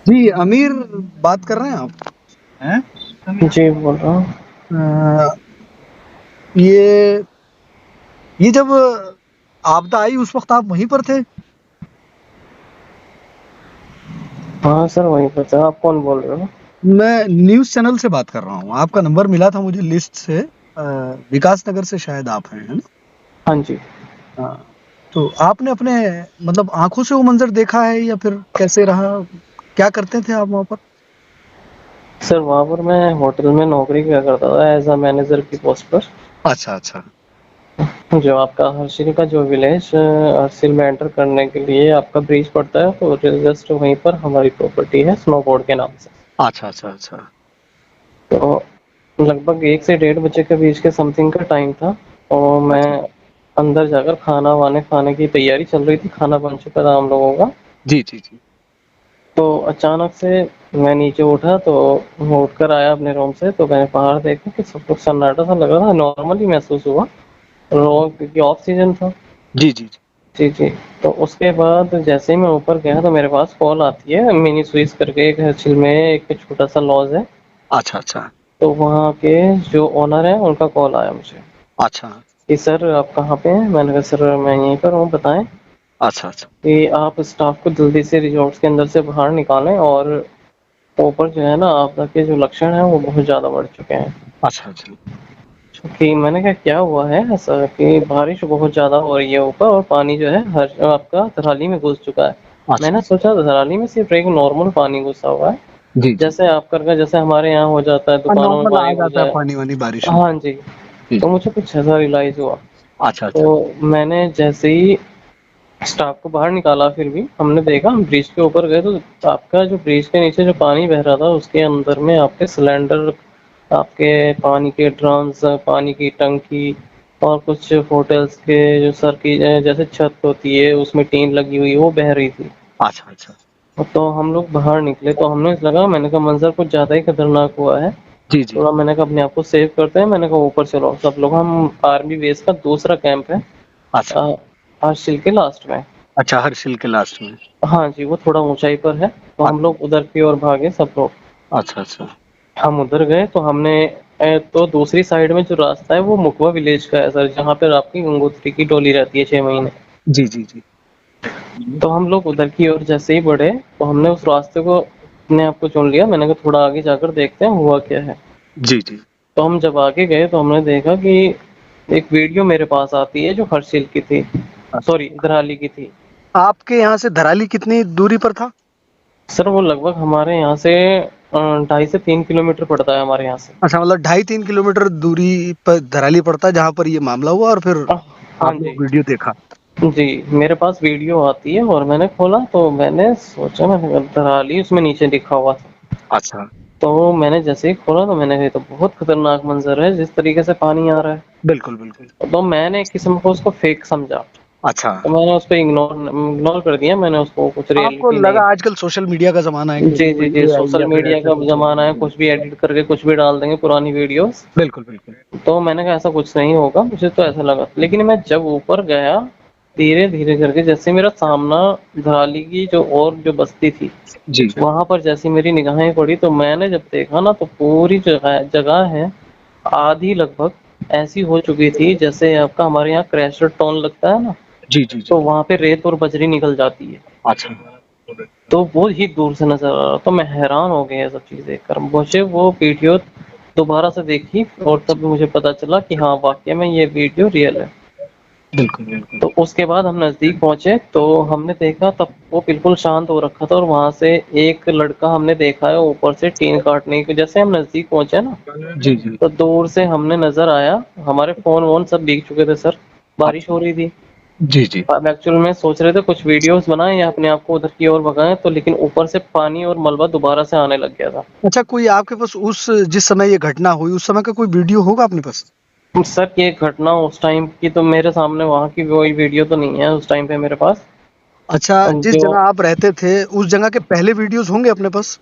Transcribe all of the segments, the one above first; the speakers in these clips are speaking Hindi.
जी, अमीर बात कर रहे हैं आप? हैं? जी, बोल रहा हूँ। अ, ये ये जब आपदा आई उस वक़्त आप वहीं पर थे? हाँ सर, वहीं पर था। आप कौन बोल रहे हो? मैं न्यूज़ चैनल से बात कर रहा हूँ। आपका नंबर मिला था मुझे लिस्ट से विकास नगर से शायद आप हैं, है ना? हाँ जी। हाँ, तो आपने अपने मतलब आँखों से वो मंज़र देखा है या फिर कैसे रहा? क्या करते थे आप वहाँ पर? सर, वहाँ पर मैं होटल में नौकरी किया करता था एज़ अ मैनेजर की पोस्ट पर। अच्छा, अच्छा। जो आपका हर्षिल का जो विलेज हर्षिल में एंटर करने के लिए आपका ब्रिज पड़ता है, तो जस्ट वहीं पर हमारी प्रॉपर्टी है स्नोबोर्ड के नाम से। अच्छा, अच्छा, अच्छा। तो लगभग 1 से डेढ़ बजे के बीच के समथिंग का टाइम था और मैं अच्छा। अंदर जाकर खाना-वाने खाने की तैयारी चल रही थी। खाना बन चुका था हम लोगों का। जी, जी, जी। तो अचानक से मैं नीचे उठा तो मैं उठकर आया अपने रूम से, तो मैंने बाहर देखा कि सब कुछ सन्नाटा सा लग रहा था। नॉर्मली महसूस हुआ, क्योंकि ऑफ सीजन था। जी, जी, जी। जी, जी। तो उसके बाद जैसे ही मैं ऊपर गया तो मेरे पास कॉल आती है, मिनी स्विस करके एक हर्षिल में एक छोटा-सा लॉज है। अच्छा, अच्छा। तो वहाँ के जो ओनर हैं उनका कॉल आया मुझे अच्छा। कि सर आप कहाँ पे हैं? मैंने कहा सर मैं यहीं पर हूँ, बताएँ। अच्छा, अच्छा। कि आप स्टाफ को जल्दी से रिज़ॉर्ट्स के अंदर से बाहर निकालें और ऊपर जो है ना आपदा के जो लक्षण हैं वो बहुत ज़्यादा बढ़ चुके हैं। अच्छा, अच्छा। कि मैंने कहा क्या हुआ है ऐसा कि बारिश बहुत ज़्यादा हो रही है ऊपर और पानी जो है हर आपका धराली में घुस चुका है। अच्छा, मैंने सोचा धराली में सिर्फ़ एक नॉर्मल पानी घुसा हुआ है, जी, जी। जैसे आप करके जैसे हमारे यहाँ हो जाता है हाँ, दुकानों में नॉर्मल पानी आ घुस जाता है जाए। पानी-वानी बारिश में। हाँ जी, जी, तो जी। मुझे कुछ ऐसा रियलाइज़ हुआ। अच्छा, अच्छा। तो मैंने जैसे ही स्टाफ को बाहर निकाला फिर भी हमने देखा हम ब्रिज के ऊपर गए तो आपका जो ब्रिज के नीचे जो पानी बह रहा था उसके अंदर में आपके सिलेंडर, आपके पानी के ड्रम्स, पानी की टंकी और कुछ होटल्स के जो सर की जैसे छत होती है उसमें टीन लगी हुई वो बह रही थी। अच्छा, अच्छा। तो हम लोग बाहर निकले तो हमें लगा, मैंने कहा मंज़र कुछ ज़्यादा ही खतरनाक हुआ है। जी, जी। थोड़ा मैंने कहा अपने आप को सेव करते हैं, मैंने कहा ऊपर चलो सब लोग। हम आर्मी बेस का दूसरा कैंप है अच्छा। हर्षिल के लास्ट में। अच्छा, हर्षिल के लास्ट में। हाँ जी, वो थोड़ा ऊँचाई पर है, तो हम अच्छा, लोग उधर की ओर भागे सब लोग। अच्छा, अच्छा। हम उधर गए तो हमने तो दूसरी साइड में जो रास्ता है वो मुकवा विलेज का है सर, जहाँ पर आपकी गंगोत्री की टोली रहती है 6 महीने। जी, जी, जी। तो हम लोग उधर की ओर जैसे ही बढ़े, तो हमने उस रास्ते को अपने आप को चुन लिया। मैंने कहा थोड़ा आगे जाकर देखते हैं हुआ क्या है। जी, जी। तो हम जब आगे गए तो हमने देखा कि एक वीडियो मेरे पास आती है जो हर्षिल की थी, सॉरी अच्छा। धराली की थी। आपके यहाँ से धराली कितनी दूरी पर था? सर वो लगभग हमारे यहाँ से 2.5 से 3 किलोमीटर पड़ता है हमारे यहाँ से। अच्छा, मतलब ढाई 3 किलोमीटर दूरी पर धराली पड़ता है जहाँ पर ये मामला हुआ और फिर अ, हाँ आप जी। लोग वीडियो देखा। जी, मेरे पास वीडियो आती है और मैंने खोला तो मैंने सोचा, मैंने कहा धराली उसमें नीचे लिखा हुआ था। अच्छा। तो मैंने जैसे ही खोला तो मैंने कहा ये तो बहुत खतरनाक मंज़र है जिस तरीके से पानी आ रहा है। बिल्कुल, बिल्कुल। तो मैंने एक किस्म को उसको फेक समझा। अच्छा। तो मैंने उसको इग्नोर कर दिया, मैंने उसको कुछ आपको रियलिटी नहीं लगा दी। आजकल सोशल मीडिया का ज़माना है कि जी, जी, जी, वीडियो आई सोशल या फिर मीडिया ऐसा का कुछ हो। ज़माना है, कुछ भी एडिट करके कुछ भी डाल देंगे पुरानी वीडियोज़। बिल्कुल, बिल्कुल। तो मैंने कहा ऐसा कुछ नहीं होगा, मुझे तो ऐसा लगा। लेकिन मैं जब ऊपर गया, धीरे-धीरे करके जैसे मेरा सामना धराली की जो और जो बस्ती थी, जी। वहाँ पर जैसी मेरी निगाहें पड़ी तो मैंने जब देखा ना तो पूरी जगह जगह है, आधी लगभग ऐसी हो चुकी थी जैसे आपका हमारे यहाँ क्रैशर टोन लगता है ना, जी, जी, जी। तो वहाँ पे रेत और बजरी निकल जाती है। अच्छा। तो वो ही दूर से नज़र आ रहा, तो मैं हैरान हो गया ये सब चीज़ देखकर। मुझे वो वीडियो दोबारा से देखी और तब मुझे पता चला कि हाँ, वाक़ई में ये वीडियो रियल है। बिल्कुल, बिल्कुल। तो उसके बाद हम नज़दीक पहुँचे तो हमने देखा तब वो बिल्कुल शांत हो रखा था और वहाँ से एक लड़का हमने देखा है ऊपर से टीन काटने की। जैसे हम नज़दीक पहुँचे ना, जी, जी। तो दूर से हमने नज़र आया, हमारे फ़ोन-वोन सब भीग चुके थे सर, बारिश अच्छा। हो रही थी। जी, जी। हम एक्चुअल में सोच रहे थे कुछ वीडियोज़ बनाएँ या अपने आप को उधर की ओर भगाएँ, तो लेकिन ऊपर से पानी और मलबा दोबारा से आने लग गया था। अच्छा, कोई आपके पास उस जिस समय ये घटना हुई उस समय का कोई वीडियो होगा अपने पास? सर ये घटना उस टाइम की तो मेरे सामने वहाँ की कोई वीडियो तो नहीं है उस टाइम पे मेरे पास। अच्छा, जिस जो जगह आप रहते थे उस जगह के पहले वीडियोज़ होंगे अपने पास?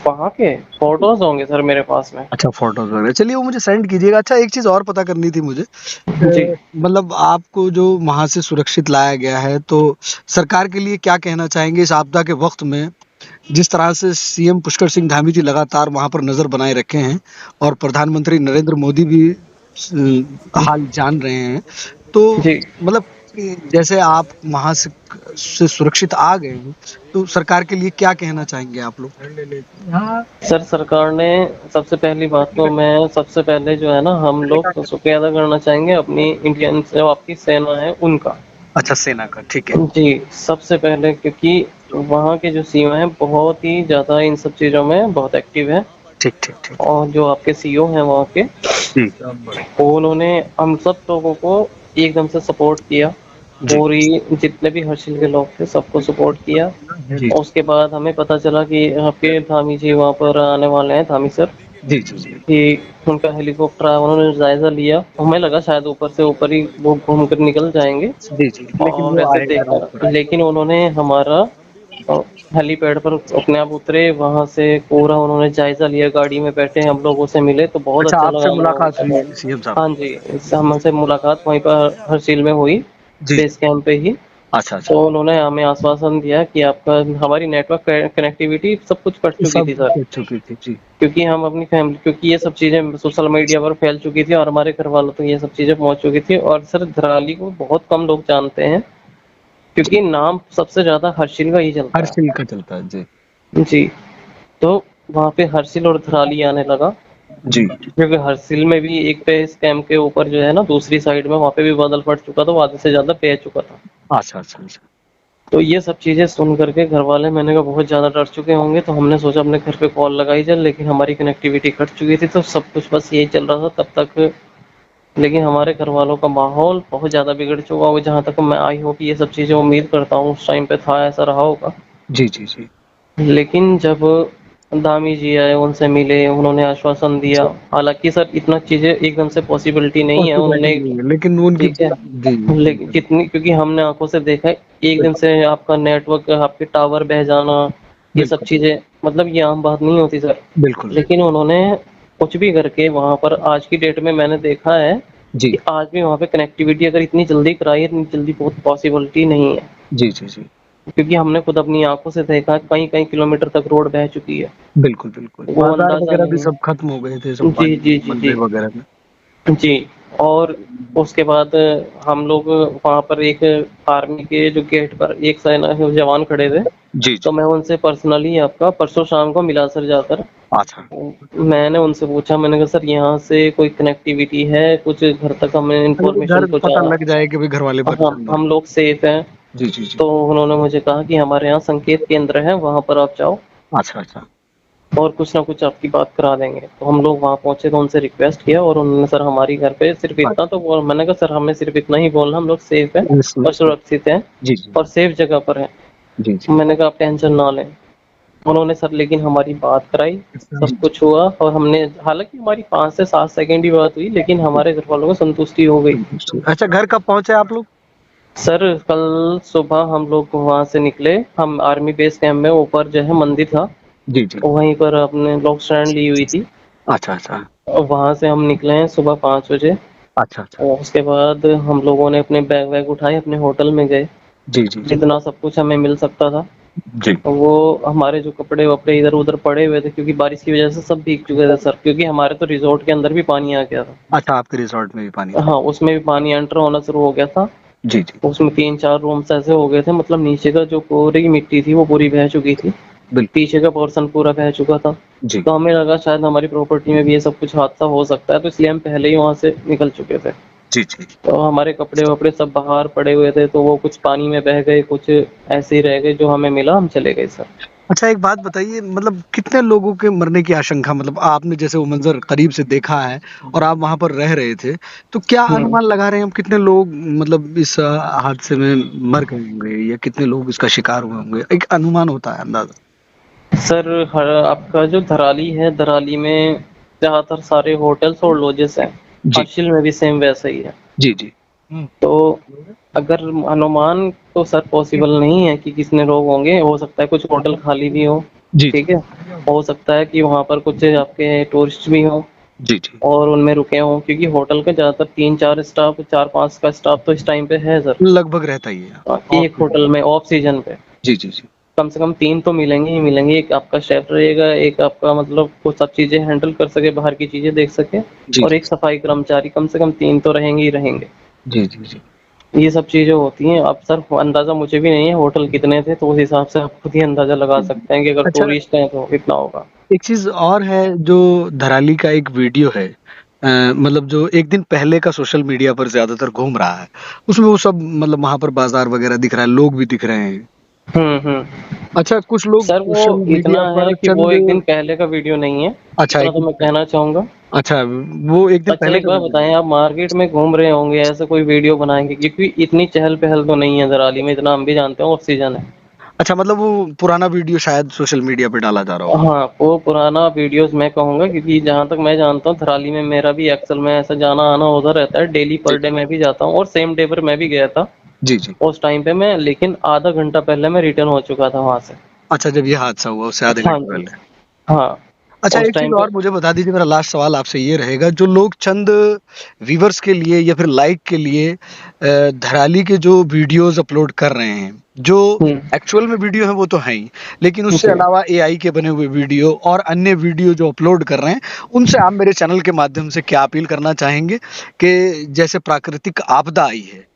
वहाँ के फ़ोटोज़ होंगे सर मेरे पास में। अच्छा, फ़ोटोज़ वगैरह। चलिए वो मुझे सेंड कीजिएगा। अच्छा, एक चीज़ और पता करनी थी मुझे। जी। मतलब आपको जो वहाँ से सुरक्षित लाया गया है, तो सरकार के लिए क्या कहना चाहेंगे इस आपदा के वक़्त में? जिस तरह से सीएम पुष्कर सिंह धामी जी लगातार वहां पर नजर बनाए रखे हैं और प्रधानमंत्री नरेंद्र मोदी भी हाल जान रहे हैं, तो जी मतलब जैसे आप वहां से सुरक्षित आ गए हैं, तो सरकार के लिए क्या कहना चाहेंगे आप लोग? सर, सरकार ने सबसे पहली बात तो मैं सबसे पहले जो है ना हम लोग तो शुक्रिया अदा करना चाहेंगे अपनी इंडियन जो आपकी सेना है उनका। अच्छा, सेना का, ठीक है। जी, सबसे पहले क्योंकि वहाँ के जो सीओ हैं बहुत ही ज़्यादा इन सब चीज़ों में बहुत एक्टिव है ठीक, ठीक, ठीक। और जो आपके सीईओ हैं वहाँ के, जी, उन्होंने हम सब लोगों को एकदम से सपोर्ट किया। जी, पूरी जितने भी हर्षिल के लोग थे सबको सपोर्ट किया। जी, और उसके बाद हमें पता चला कि आपके धामी जी वहाँ पर आने वाले हैं, धामी सर, जी, जी, जी, कि उनका हेलीकॉप्टर आया, उन्होंने जायज़ा लिया। हमें लगा शायद ऊपर से ऊपर ही वो घूम कर निकल जाएँगे जी, जी, लेकिन और वो ऐसे आएगा रात देखा, को। लेकिन उन्होंने हमारा हेलीपैड पर अपने आप उतरे, वहाँ से पूरा उन्होंने जायज़ा लिया, गाड़ी में बैठे, हम लोगों से मिले तो बहुत अच्छा, अच्छा लगा आपसे हम लोगों मुलाकात हुई को। सीएम साहब? हाँ जी, इससे हमसे मुलाकात वहीं पर हरसिल में हुई, जी, बेस कैंप पे ही। अच्छा, अच्छा। तो उन्होंने हमें आश्वासन दिया कि आपका हमारी नेटवर्क कनेक्टिविटी सब कुछ कट चुकी सब थी सर, हो चुकी थी, जी। क्योंकि हम अपनी फैमिली, क्योंकि ये सब चीज़ें सोशल मीडिया पर फैल चुकी थी और हमारे घर वालों तक ये सब चीज़ें पहुँच चुकी थी। और सर धराली को बहुत कम लोग जानते हैं क्योंकि नाम सबसे ज़्यादा हर्षिल का ही हर चलता है। सिल का चलता है, जी। जी, तो वहाँ पे हर्षिल और धराली आने लगा, जी, क्योंकि हर्षिल में भी एक बेस कैंप के ऊपर जो है ना दूसरी साइड में वहाँ पे भी बादल फट चुका था, वो आधे से ज़्यादा बह चुका था। अच्छा, अच्छा, अच्छा। तो ये सब चीज़ें सुन कर के घर वाले, मैंने कहा बहुत ज़्यादा डर चुके होंगे, तो हमने सोचा अपने घर पे कॉल लगाई जाए, लेकिन हमारी कनेक्टिविटी कट चुकी थी, तो सब कुछ बस यही चल रहा था तब तक। लेकिन हमारे घर वालों का माहौल बहुत ज़्यादा बिगड़ चुका हो, जहाँ तक मैं आई होप ये सब चीज़ें उम्मीद करता हूँ उस टाइम पे था, ऐसा रहा होगा। जी, जी, जी। लेकिन जब दामी जी आए, उनसे मिले, उन्होंने आश्वासन दिया। हालाँकि सर इतना चीज़ें एकदम से पॉसिबिलिटी नहीं है, पॉसिबिलिटी उन्होंने, नहीं है, लेकिन उनकी ठीक है, जी, लेकिन बिल्कुल, जितनी, क्योंकि हमने आँखों से देखा है, एक दिन से आपका नेटवर्क, आपके टावर बह जाना, ये सब बिल्कुल, चीज़ें, मतलब ये आम बात नहीं होती सर। बिल्कुल। लेकिन उन्होंने कुछ भी करके वहाँ पर, आज की डेट में मैंने देखा है जी, कि आज भी वहाँ पे कनेक्टिविटी अगर इतनी जल्दी कराई है, इतनी जल्दी बहुत पॉसिबिलिटी नहीं है। जी, जी, जी। क्योंकि हमने खुद अपनी आँखों से देखा है, कई-कई किलोमीटर तक रोड बह चुकी है। बिल्कुल, बिल्कुल। वो बाज़ार अंदाज़ा वगैरह भी नहीं है। सब खत्म हो गए थे, सब जी, पानी जी, जी, मंदिर जी। वगैरह में। जी, और उसके बाद हम लोग वहाँ पर एक आर्मी के जो गेट पर एक सेना के जवान खड़े थे, जी, तो जी। मैं उनसे पर्सनली आपका परसों शाम को मिला सर जाकर। अच्छा, मैंने उनसे पूछा, मैंने कहा सर यहाँ से कोई कनेक्टिविटी है? कुछ घर तक हमें मतलब इन्फॉर्मेशन इधर पता पहुँचा, लग जाए कि भाई घर वाले हम परेशान ना हम हों। लोग सेफ हैं। जी, जी, जी। तो उन्होंने मुझे कहा कि हमारे यहाँ संकेत केंद्र है, वहाँ पर आप जाओ अच्छा, अच्छा। और कुछ ना कुछ आपकी बात करा देंगे। तो हम लोग वहाँ पहुँचे, तो उनसे रिक्वेस्ट किया और उन्होंने सर हमारी घर पे सिर्फ इतना तो बोला, मैंने कहा सर हमें सिर्फ इतना ही बोलना, हम लोग सेफ हैं और सुरक्षित हैं जी, जी। और सेफ जगह पर हैं। जी, जी। मैंने कहा आप टेंशन ना लें। उन्होंने सर लेकिन हमारी बात कराई, जी, सब कुछ हुआ और हमने, हालाँकि हमारी 5 से 7 सेकंड ही बात हुई, लेकिन जी। हमारे घर वालों को संतुष्टि हो गई। संतुष्टि। अच्छा, घर कब पहुँचे आप लोग? सर कल सुबह हम लोग वहाँ से निकले, हम आर्मी बेस कैंप में ऊपर जो है मंदिर था, जी, जी। वहीं पर अपने लोग स्टैंड ली हुई थी अच्छा, अच्छा। और वहाँ से हम निकले हैं सुबह 5 बजे। अच्छा, अच्छा। और उसके बाद हम लोगों ने अपने बैग वैग उठाए, अपने होटल में गए, जी, जी, जी। जितना सब कुछ हमें मिल सकता था। जी। वो हमारे जो कपड़े-वपड़े इधर-उधर पड़े हुए थे, क्योंकि बारिश की वज़ह से सब भीग चुके थे सर, क्योंकि हमारे तो रिज़ॉर्ट के अंदर भी पानी आ गया था। अच्छा, आपके रिसॉर्ट में भी पानी था। हाँ, उसमें भी पानी एंटर होना शुरू हो गया था। जी, जी। उसमें 3-4 रूम्स ऐसे हो गए थे, मतलब नीचे का जो पूरी मिट्टी थी वो पूरी बह चुकी थी। बिल्कुल। पीछे का पोर्शन पूरा बह चुका था। जी। तो हमें लगा शायद हमारी प्रॉपर्टी में भी ये सब कुछ हादसा हो सकता है, तो इसलिए हम पहले ही वहाँ से निकल चुके थे। जी, जी। तो हमारे कपड़े-वपड़े सब बाहर पड़े हुए थे, तो वो कुछ पानी में बह गए, कुछ ऐसे ही रह गए, जो हमें मिला हम चले गए सर। अच्छा, एक बात बताइए, मतलब कितने लोगों के मरने की आशंका, मतलब आपने जैसे वो मंज़र करीब से देखा है और आप वहाँ पर रह रहे थे, तो क्या हुँ। अनुमान लगा रहे हैं आप कितने लोग मतलब इस हादसे में मर गए होंगे या कितने लोग इसका शिकार हुए होंगे? एक अनुमान होता है, अंदाज़ा। सर आपका जो धराली है, धराली में ज़्यादातर सारे होटल्स और लॉजेस हैं। जी। हर्षिल में भी सेम वैसा ही है। जी, जी। तो अगर अनुमान तो सर पॉसिबल नहीं है कि कितने लोग होंगे, हो सकता है कुछ होटल खाली भी हों, जी, जी। ठीक है? हो सकता है कि वहाँ पर कुछ आपके टूरिस्ट भी हों जी, जी। और उनमें रुके हों, क्योंकि होटल का ज़्यादातर 3-4 स्टाफ, 4-5 का स्टाफ तो इस टाइम पे है सर। लगभग रहता ही है। एक होटल में ऑफ सीजन पे। जी, जी, जी। कम से कम 3 तो मिलेंगे ही मिलेंगे। एक आपका शेफ रहेगा, एक आपका मतलब वो सब चीज़ें हैंडल कर सके, बाहर की चीज़ें देख सके, जी, और जी। एक सफाई कर्मचारी, कम से कम 3 तो रहेंगे ही रहेंगे। जी, जी, जी। ये सब चीज़ें होती हैं। अब सर अंदाज़ा मुझे भी नहीं है होटल कितने थे, तो उस हिसाब से आप खुद ही अंदाज़ा लगा सकते हैं कि अगर अच्छा, टूरिस्ट हैं तो कितना होगा। एक चीज़ और है जो धराली का एक वीडियो है, मतलब जो एक दिन पहले का सोशल मीडिया पर ज़्यादातर घूम रहा है। उसमें वो सब मतलब वहाँ पर बाज़ार वगैरह दिख रहा है, लोग भी दिख रहे हैं। हुँ। अच्छा, कुछ लोग सर वो सोशल इतना मीडिया पर है कि वो चंद एक दिन पहले का वीडियो नहीं है, अच्छा इतना एक तो दिन मैं कहना चाहूँगा। अच्छा, वो एक दिन अच्छा पहले एक का बात वीडियो है। बताएँ, आप मार्केट में घूम रहे होंगे, ऐसे कोई वीडियो बनाएँगे, क्योंकि इतनी चहल-पहल तो नहीं है धराली में, इतना हम भी जानते हैं, ऑफ सीजन है। अच्छा, मतलब वो पुराना वीडियो शायद सोशल मीडिया पे डाला जा रहा होगा। हाँ, वो पुराना वीडियोज़ मैं कहूँगा, क्योंकि जहाँ तक मैं जानता हूँ धराली में मेरा भी अक्सर में ऐसा जाना-आना होता रहता है, डेली जी, पर डे मैं भी जाता हूँ, और सेम डे पर मैं भी गया था। जी, जी। उस टाइम पे मैं, लेकिन आधा घंटा पहले मैं रिटर्न हो चुका था वहाँ से। अच्छा, जब ये हादसा हुआ उससे आधे हाँ घंटे जी, पहले। हाँ, अच्छा, उस एक चीज़ टाइम पे। और मुझे बता दीजिए, मेरा लास्ट सवाल आपसे ये रहेगा, जो लोग चंद व्यूअर्स के लिए या फिर लाइक के लिए धराली के जो वीडियोज़ अपलोड कर रहे हैं, जो हुँ, एक्चुअल में वीडियो है वो तो हैं ही, लेकिन उससे जी। अलावा एआई के बने हुए वीडियो और अन्य वीडियो जो अपलोड कर रहे हैं, उनसे आप मेरे चैनल के माध्यम से क्या अपील करना चाहेंगे कि जैसे प्राकृतिक आपदा आई है,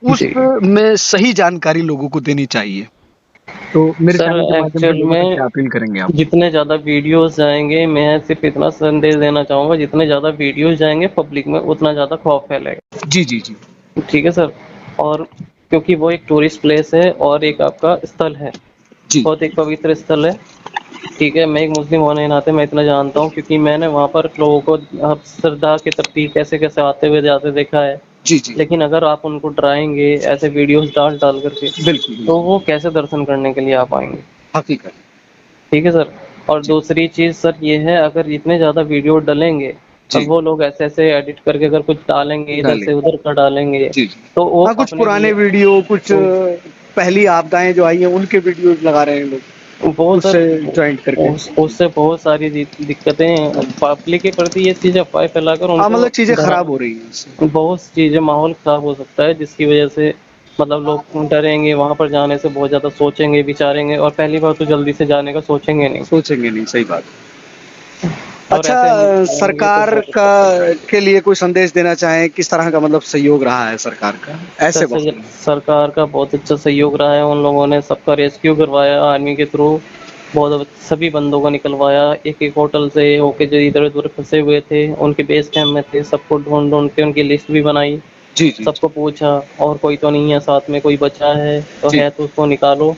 जी। उसमें सही जानकारी लोगों को देनी चाहिए? तो मेरे सर चैनल के माध्यम से एक्चुअल लोगों तक में क्या अपील करेंगे आप? जितने ज़्यादा वीडियोज़ जाएँगे, मैं सिर्फ़ इतना संदेश देना चाहूँगा, जितने ज़्यादा वीडियोज़ जाएँगे पब्लिक में, उतना ज़्यादा खौफ फैलेगा। जी, जी, जी। ठीक है सर? और क्योंकि वो एक टूरिस्ट प्लेस है और एक आपका स्थल है, जी। बहुत एक पवित्र स्थल है। ठीक है? मैं एक मुस्लिम होने के नाते मैं इतना जानता हूँ, क्योंकि मैंने वहाँ पर लोगों को श्रद्धा के प्रति कैसे-कैसे आते हुए जाते देखा है। जी, जी। लेकिन अगर आप उनको डराएँगे ऐसे वीडियोज़ डाल-डाल कर के, बिल्कुल, तो बिल्कुल। वो कैसे दर्शन करने के लिए आ पाएँगे? हकीकत। ठीक है सर। और जी, दूसरी चीज़ सर ये है, अगर इतने ज़्यादा वीडियो डलेंगे और जी, वो लोग ऐसे-ऐसे एडिट करके अगर कुछ डालेंगे, इधर से डालेंगे। उधर का डालेंगे, जी, जी। तो वो हाँ, कुछ अपने पुराने लिए वीडियो, कुछ तो पहली आपदाएँ जो आई हैं, उनके वीडियोज़ लगा रहे हैं लोग, वो सर उससे जॉइंट करके। उससे बहुत सारी दिक्कतें हुँ। पब्लिक के प्रति ये चीज़ अफ़वाहें फैलाकर हाँ, उनको मतलब चीज़ें डरा खराब हो रही हैं इससे। बहुत सी चीज़ें, माहौल ख़राब हो सकता है, जिसकी वज़ह से मतलब लोग डरेंगे, वहाँ पर जाने से बहुत ज़्यादा सोचेंगे, विचारेंगे, और पहली बात तो जल्दी से जाने का सोचेंगे नहीं, सोचेंगे नहीं, सही बात। और अच्छा, ऐसे आएँगे तो सरकार बहुत का दिक्कत होगी। के लिए कोई संदेश देना चाहें, किस तरह का मतलब सहयोग रहा है सरकार का सर ऐसे से वक़्त में? सरकार का बहुत अच्छा सहयोग रहा है, उन लोगों ने सबका रेस्क्यू करवाया आर्मी के थ्रू, बहुत सभी बंदों को निकलवाया, एक-एक होटल से होके जो इधर-उधर फँसे हुए थे, उनके बेस कैंप में थे, सबको ढूँढ-ढूँढ के उनकी लिस्ट भी बनाई, जी, जी, जी। सबको पूछा, और कोई तो नहीं है साथ में, कोई बचा है, तो जी। है तो उसको निकालो।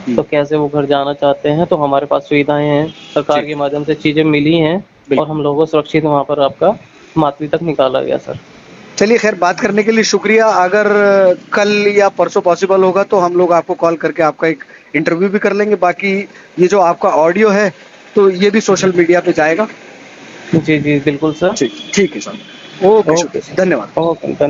हुँ। तो कैसे वो घर जाना चाहते हैं, तो हमारे पास सुविधाएँ हैं, जी, सरकार के माध्यम से चीज़ें मिली हैं, और बिल्कुल। हम लोगों को सुरक्षित वहाँ पर आपका मातवी तक निकाला गया सर। चलिए, ख़ैर बात करने के लिए शुक्रिया। अगर कल या परसों पॉसिबल होगा तो हम लोग आपको कॉल करके आपका एक इंटरव्यू भी कर लेंगे। बाकी ये जो आपका ऑडियो है, तो ये भी सोशल मीडिया पे जाएगा। जी, जी, बिल्कुल सर। ठीक है सर। ओके, ओके शुक्रिया। सर। धन्यवाद। ओके, धन्य